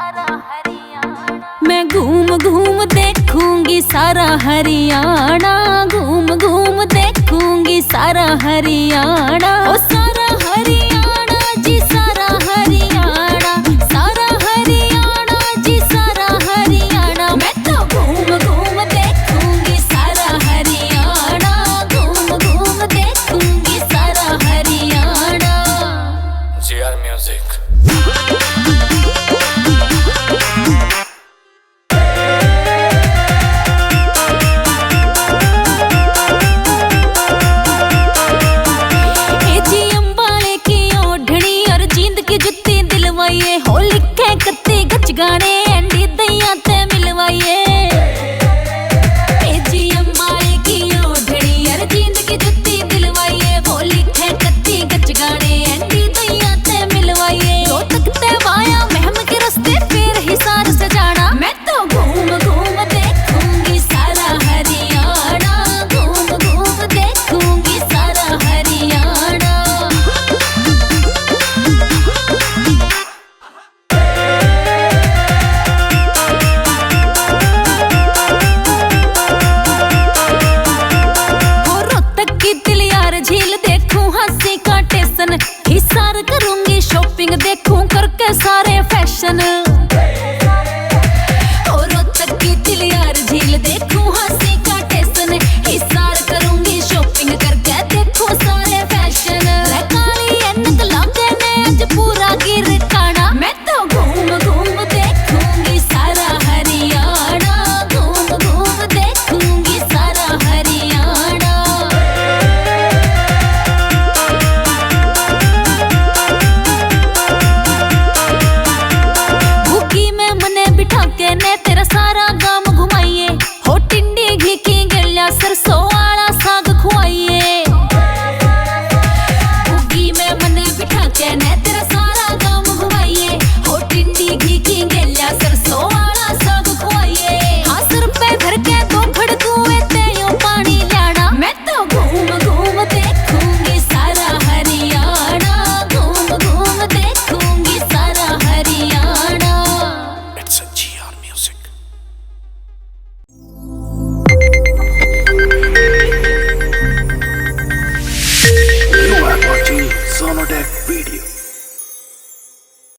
मैं घूम घूम देखूंगी सारा हरियाणा, घूम घूम देखूंगी सारा हरियाणा। ओ सारा हरियाणा जी सारा हरियाणा, सारा हरियाणा जी सारा हरियाणा। मैं तो घूम घूम देखूंगी सारा हरियाणा, घूम घूम देखूंगी सारा हरियाणा। JR Music। हो लिखे कत्ते गच गाने एंडी दैया ते मिलवाइए। जी अम्माए की ओढ़नी अर जींद की जुत्ती दिलवाइए। हो लिखे कत्ते गच गाने एंडी दैया ते मिलवाइए। दो तकते वाया महम के रस्ते फिर हिसार से जाना। मैं तो घूम घूम देखूंगी सारा हरियाणा, घूम घूम देखूंगी सारा हरियाणा। झील देखूं हंसी का टेसन, हिसार करूंगी शॉपिंग देख